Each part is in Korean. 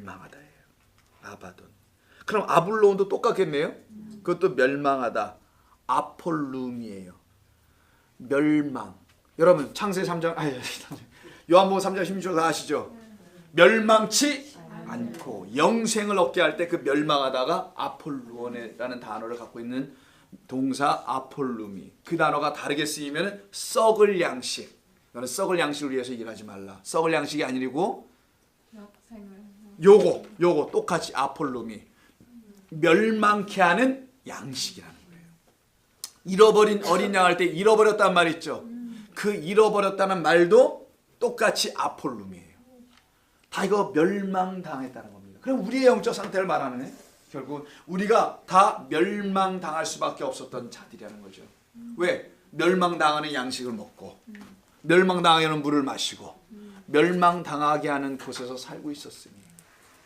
멸망하다예요. 아바돈. 그럼 아블론도 똑같겠네요. 그것도 멸망하다. 아폴룸이에요. 멸망. 여러분 창세기 3장 요한복음 3장 16절 다 아시죠? 멸망치 않고 영생을 얻게 할 때 그 멸망하다가 아폴루온이라는 단어를 갖고 있는 동사 아폴룸이, 그 단어가 다르게 쓰이면 썩을 양식. 너는 썩을 양식을 위해서 일하지 말라. 썩을 양식이 아니고 요거 똑같이 아폴룸이 멸망케 하는 양식이라는 거예요. 잃어버린 어린 양 할 때 잃어버렸단 말 있죠. 그 잃어버렸다는 말도 똑같이 아폴룸이에요. 다 이거 멸망당했다는 겁니다. 그럼 우리의 영적 상태를 말하는 애. 결국 우리가 다 멸망당할 수밖에 없었던 자들이라는 거죠. 왜? 멸망당하는 양식을 먹고 멸망당하게 하는 물을 마시고 멸망당하게 하는 곳에서 살고 있었으니,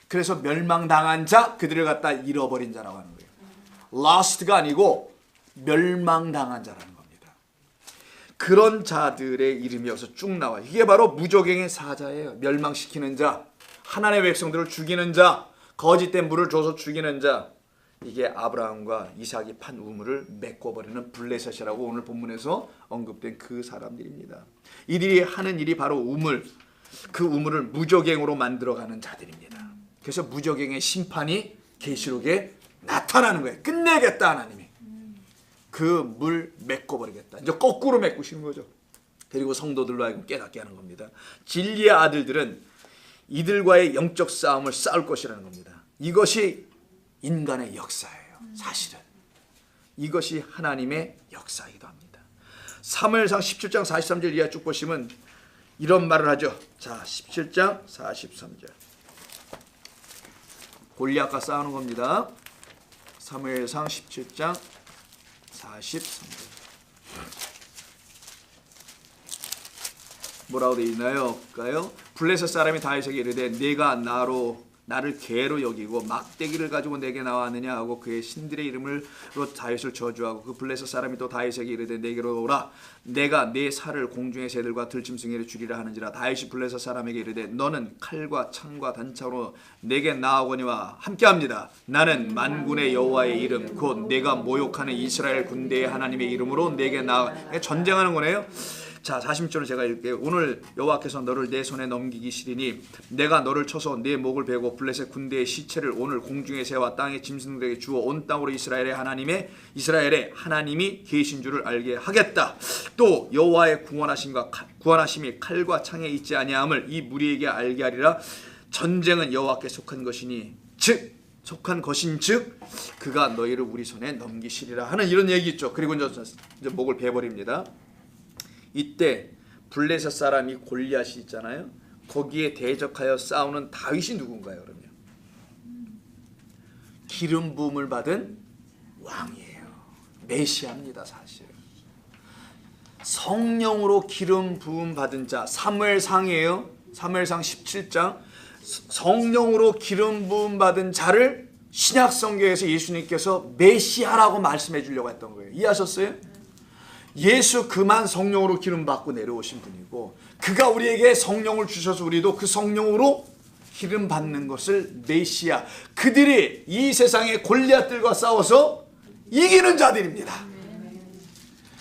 그래서 멸망당한 자, 그들을 갖다 잃어버린 자라고 하는 거예요. lost가 아니고 멸망당한 자라는 겁니다. 그런 자들의 이름이 여기서 쭉 나와요. 이게 바로 무저갱의 사자예요. 멸망시키는 자, 하나님의 백성들을 죽이는 자, 거짓된 물을 줘서 죽이는 자. 이게 아브라함과 이삭이 판 우물을 메꿔버리는 블레셋이라고 오늘 본문에서 언급된 그 사람들입니다. 이들이 하는 일이 바로 우물, 그 우물을 무저갱으로 만들어가는 자들입니다. 그래서 무저갱의 심판이 계시록에 나타나는 거예요. 끝내겠다 하나님이. 그 물 메꿔버리겠다. 이제 거꾸로 메꾸시는 거죠. 그리고 성도들로 하여금 깨닫게 하는 겁니다. 진리의 아들들은 이들과의 영적 싸움을 싸울 것이라는 겁니다. 이것이 인간의 역사예요. 사실은 이것이 하나님의 역사이기도 합니다. 사무엘상 17장 43절 이하 쭉 보시면 이런 말을 하죠. 자, 17장 43절. 골리앗과 싸우는 겁니다. 사무엘상 17장 43절. 뭐라고 되어 있나요? 블레셋 사람이 다윗에게 이르되 내가 나를 개로 여기고 막대기를 가지고 내게 나왔느냐 하고 그의 신들의 이름으로 다윗을 저주하고, 그 블레셋 사람이 또 다윗에게 이르되 내게로 오라. 내가 네 살을 공중의 새들과 들짐승에게 주리라 하는지라. 다윗이 블레셋 사람에게 이르되 너는 칼과 창과 단창으로 내게 나아오거니와 함께합니다. 나는 만군의 여호와의 이름 곧 내가 모욕하는 이스라엘 군대의 하나님의 이름으로 내게 나아. 전쟁하는 거네요. 자, 40절을 제가 읽을게요. 오늘 여호와께서 너를 내 손에 넘기시리니 내가 너를 쳐서 내 목을 베고 블레셋 군대의 시체를 오늘 공중의 새와 땅의 짐승들에게 주어 온 땅으로 이스라엘의 하나님이 계신 줄을 알게 하겠다. 또 여호와의 구원하심이 칼과 창에 있지 아니함을 이 무리에게 알게 하리라. 전쟁은 여호와께 속한 것인즉 그가 너희를 우리 손에 넘기시리라 하는 이런 얘기 있죠. 그리고 이제 목을 베버립니다. 이때 블레셋 사람이 골리앗이 있잖아요. 거기에 대적하여 싸우는 다윗이 누군가요? 그러면 기름 부음을 받은 왕이에요. 메시아입니다. 사실 성령으로 기름 부음 받은 자, 사무엘상이에요. 사무엘상 17장. 성령으로 기름 부음 받은 자를 신약 성경에서 예수님께서 메시아라고 말씀해 주려고 했던 거예요. 이해하셨어요? 예수 그만 성령으로 기름 받고 내려오신 분이고, 그가 우리에게 성령을 주셔서 우리도 그 성령으로 기름 받는 것을 메시아, 그들이 이 세상의 골리앗들과 싸워서 이기는 자들입니다.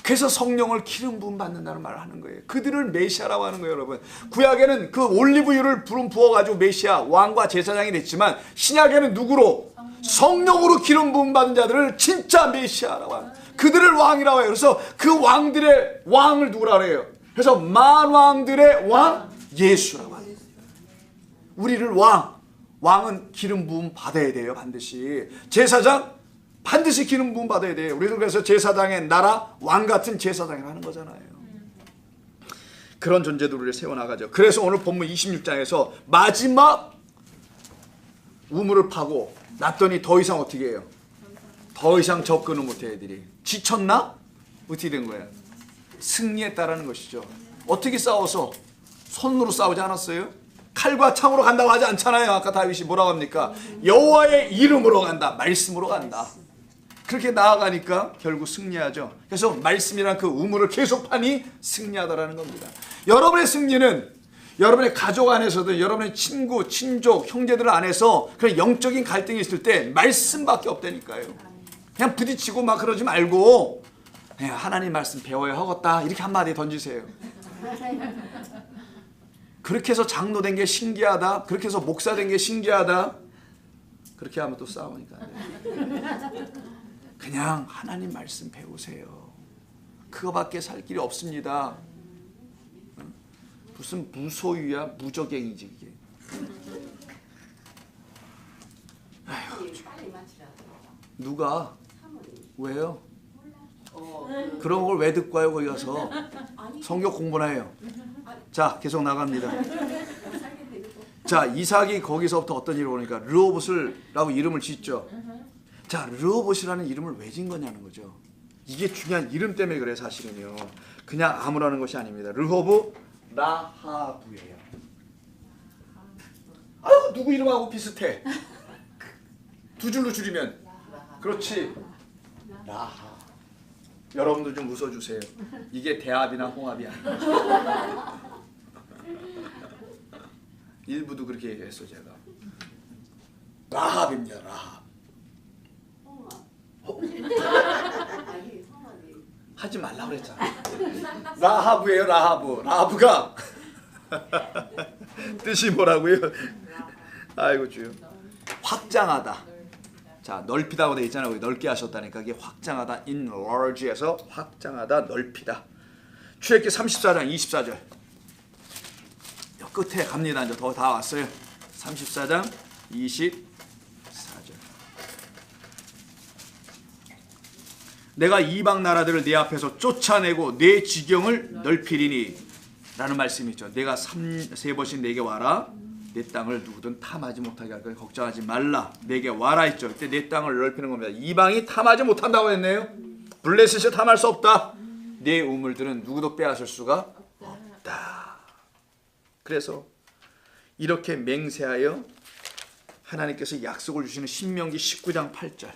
그래서 성령을 기름 부음 받는다는 말을 하는 거예요. 그들을 메시아라고 하는 거예요. 여러분, 구약에는 그 올리브유를 부어가지고 메시아 왕과 제사장이 됐지만, 신약에는 누구로? 성령으로 기름 부음 받은 자들을 진짜 메시아라고 하는 거예요. 그들을 왕이라고 해요. 그래서 그 왕들의 왕을 누구라고 해요? 그래서 만왕들의 왕 예수라고 합니다. 우리를 왕은 기름 부음 받아야 돼요. 반드시. 제사장 반드시 기름 부음 받아야 돼요. 우리도 그래서 제사장의 나라 왕 같은 제사장을 하는 거잖아요. 그런 존재도 우리를 세워나가죠. 그래서 오늘 본문 26장에서 마지막 우물을 파고 났더니 더 이상 어떻게 해요? 더 이상 접근을 못해. 애들이 지쳤나? 어떻게 된 거예요? 승리했다라는 것이죠. 어떻게 싸워서? 손으로 싸우지 않았어요? 칼과 창으로 간다고 하지 않잖아요. 아까 다윗이 뭐라고 합니까? 여호와의 이름으로 간다. 말씀으로 간다. 그렇게 나아가니까 결국 승리하죠. 그래서 말씀이란 그 우물을 계속 파니 승리하다라는 겁니다. 여러분의 승리는 여러분의 가족 안에서도 여러분의 친구, 친족, 형제들 안에서 그런 영적인 갈등이 있을 때 말씀밖에 없다니까요. 그냥 부딪히고 막 그러지 말고 하나님 말씀 배워야 하겠다 이렇게 한마디 던지세요. 그렇게 해서 장로 된 게 신기하다. 그렇게 해서 목사 된 게 신기하다. 그렇게 하면 또 싸우니까 안 돼요. 그냥 하나님 말씀 배우세요. 그거밖에 살 길이 없습니다. 무슨 무소유야, 무적행이지 이게. 아휴, 누가? 왜요? 그런 걸 왜 듣고 와요 거기 가서? 성경 공부나 해요. 자, 계속 나갑니다. 자, 이삭이 거기서부터 어떤 일을 보니까 르호봇이라고 이름을 짓죠. 자, 르호봇이라는 이름을 왜 진 거냐는 거죠. 이게 중요한 이름 때문에 그래 사실은요. 그냥 아무라는 것이 아닙니다. 르호봇 라하브예요. 아유, 누구 이름하고 비슷해. 두 줄로 줄이면 그렇지. 라하. 여러분도 좀 웃어주세요. 이게 대합이나 홍합이 아니에요. 일부도 그렇게 얘기했어 제가. 라합입니다. 라합. 하지 말라 그랬잖아. 라하브예요. 라하브. 라하브가 뜻이 뭐라고요? 아이고 주여. 확장하다. 자, 넓히다고 돼 있잖아요. 넓게 하셨다니까. 이게 확장하다. enlarge에서 확장하다, 넓히다. 출애굽기 34장 24절. 끝에 갑니다. 이제 더 다 왔어요. 34장 24절. 내가 이방 나라들을 내 앞에서 쫓아내고 내 지경을 넓히리니 라는 말씀이 있죠. 내가 세 번씩 내게 와라. 내 땅을 누구든 탐하지 못하게 할 거야. 걱정하지 말라. 내게 와라 했죠. 그때 내 땅을 넓히는 겁니다. 이방이 탐하지 못한다고 했네요. 블레셋이 탐할 수 없다. 내 우물들은 누구도 빼앗을 수가 없다. 그래서 이렇게 맹세하여 하나님께서 약속을 주시는 신명기 19장 8절.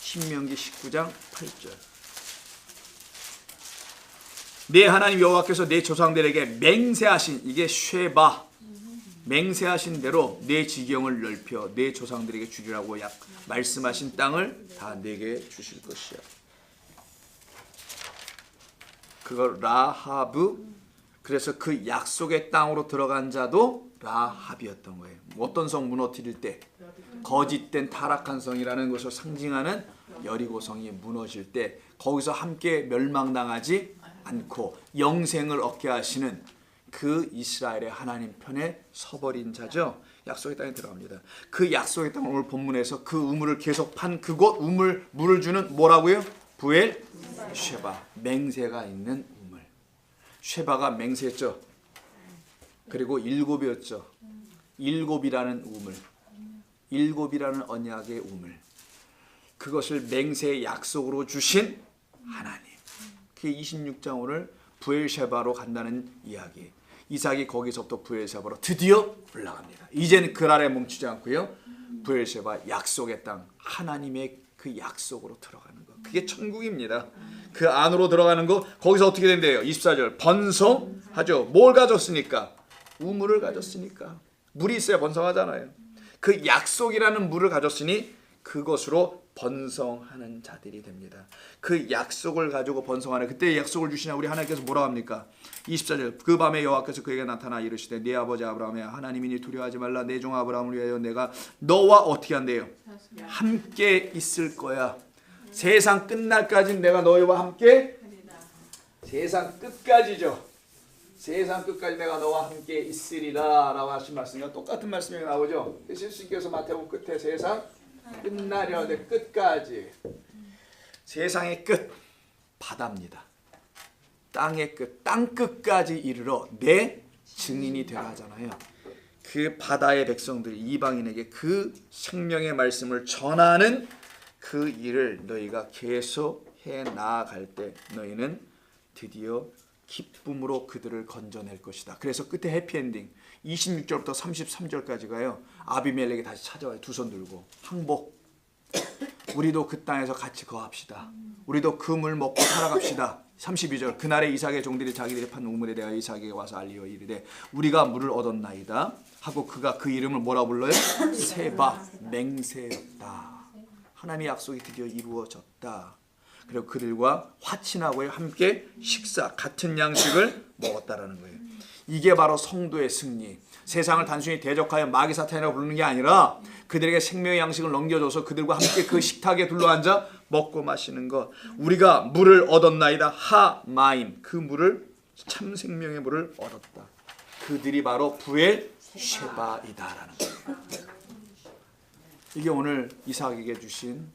신명기 19장 8절. 내 하나님 여호와께서 내 조상들에게 맹세하신, 이게 쉐바, 맹세하신 대로 내 지경을 넓혀 내 조상들에게 주리라고 말씀하신 땅을 다 내게 주실 것이야. 그걸 라하브. 그래서 그 약속의 땅으로 들어간 자도 라합이었던 거예요. 어떤 성 무너뜨릴 때, 거짓된 타락한 성이라는 것을 상징하는 여리고성이 무너질 때 거기서 함께 멸망당하지 않고 영생을 얻게 하시는 그 이스라엘의 하나님 편에 서버린 자죠. 약속의 땅에 들어갑니다. 그 약속의 땅, 오늘 본문에서 그 우물을 계속 판 그곳 물을 주는 뭐라고요? 부엘 쉐바, 맹세가 있는 우물. 쉐바가 맹세했죠. 그리고 일곱이었죠. 일곱이라는 우물, 일곱이라는 언약의 우물. 그것을 맹세의 약속으로 주신 하나님. 그게 26장 오늘 부엘셰바로 간다는 이야기. 이삭이 거기서부터 부엘셰바로 드디어 올라갑니다. 이제는 그 아래 멈추지 않고요. 부엘셰바 약속의 땅, 하나님의 그 약속으로 들어가는 것. 그게 천국입니다. 그 안으로 들어가는 거. 거기서 어떻게 된대요? 24절. 번성하죠. 뭘 가졌으니까? 우물을 가졌으니까. 물이 있어야 번성하잖아요. 그 약속이라는 물을 가졌으니 그것으로 번성하는 자들이 됩니다. 그 약속을 가지고 번성하는, 그때 약속을 주시냐 우리 하나님께서 뭐라고 합니까? 24절. 그 밤에 여호와께서 그에게 나타나 이르시되 네 아버지 아브라함의 하나님이니 두려워하지 말라. 내 종 아브라함을 위하여 내가 너와 어떻게 한대요? 함께 있을 거야. 세상 끝날까지 내가 너희와 함께, 세상 끝까지죠. 세상 끝까지 내가 너와 함께 있으리라 라고 하신 말씀과 똑같은 말씀이 나오죠. 예수님께서 마태복음 끝에 세상 끝나려는데 끝까지, 세상의 끝 바다입니다. 땅의 끝, 땅 끝까지 이르러 내 증인이 되라 하잖아요. 그 바다의 백성들, 이방인에게 그 생명의 말씀을 전하는 그 일을 너희가 계속 해 나아갈 때 너희는 드디어 기쁨으로 그들을 건져낼 것이다. 그래서 끝에 해피엔딩 26절부터 33절까지가요. 아비멜렉이 다시 찾아와요. 두 손 들고 항복. 우리도 그 땅에서 같이 거합시다. 우리도 그 물 먹고 살아갑시다. 32절 그날에 이삭의 종들이 자기들이 판 우물에 대하여 이삭에게 와서 알리어 이르되 우리가 물을 얻었나이다 하고 그가 그 이름을 뭐라 불러요? 세바 맹세였다. 하나님의 약속이 드디어 이루어졌다. 그리고 그들과 화친하고 함께 같은 양식을 먹었다라는 거예요. 이게 바로 성도의 승리. 세상을 단순히 대적하여 마귀 사탄이라고 부르는 게 아니라 그들에게 생명의 양식을 넘겨줘서 그들과 함께 그 식탁에 둘러앉아 먹고 마시는 것. 우리가 물을 얻었나이다. 하마임. 그 물을 참 생명의 물을 얻었다. 그들이 바로 부엘 쉐바이다라는 거예요. 이게 오늘 이삭에게 주신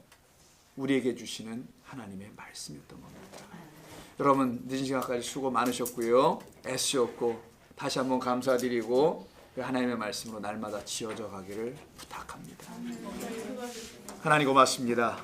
우리에게 주시는 하나님의 말씀이었던 겁니다. 여러분 늦은 시간까지 수고 많으셨고요. 애쓰셨고 다시 한번 감사드리고 하나님의 말씀으로 날마다 지어져 가기를 부탁합니다. 하나님 고맙습니다.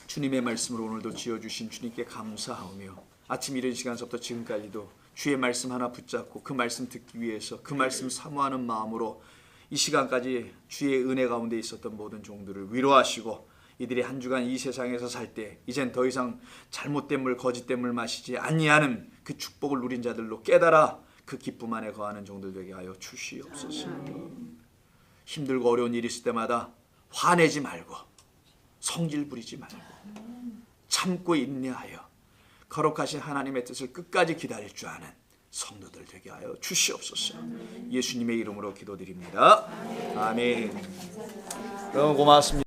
주님의 말씀으로 오늘도 지어주신 주님께 감사하며 아침 이른 시간서부터 지금까지도 주의 말씀 하나 붙잡고 그 말씀 듣기 위해서 그 말씀 사모하는 마음으로 이 시간까지 주의 은혜 가운데 있었던 모든 종들을 위로하시고 이들이 한 주간 이 세상에서 살 때 이젠 더 이상 잘못된 물 거짓된 물 마시지 아니하는 그 축복을 누린 자들로 깨달아 그 기쁨 안에 거하는 종들 되게 하여 주시옵소서. 힘들고 어려운 일이 있을 때마다 화내지 말고 성질 부리지 말고 참고 인내하여 거룩하신 하나님의 뜻을 끝까지 기다릴 줄 아는 성도들 되게 하여 주시옵소서. 예수님의 이름으로 기도드립니다. 아멘. 너무 고맙습니다.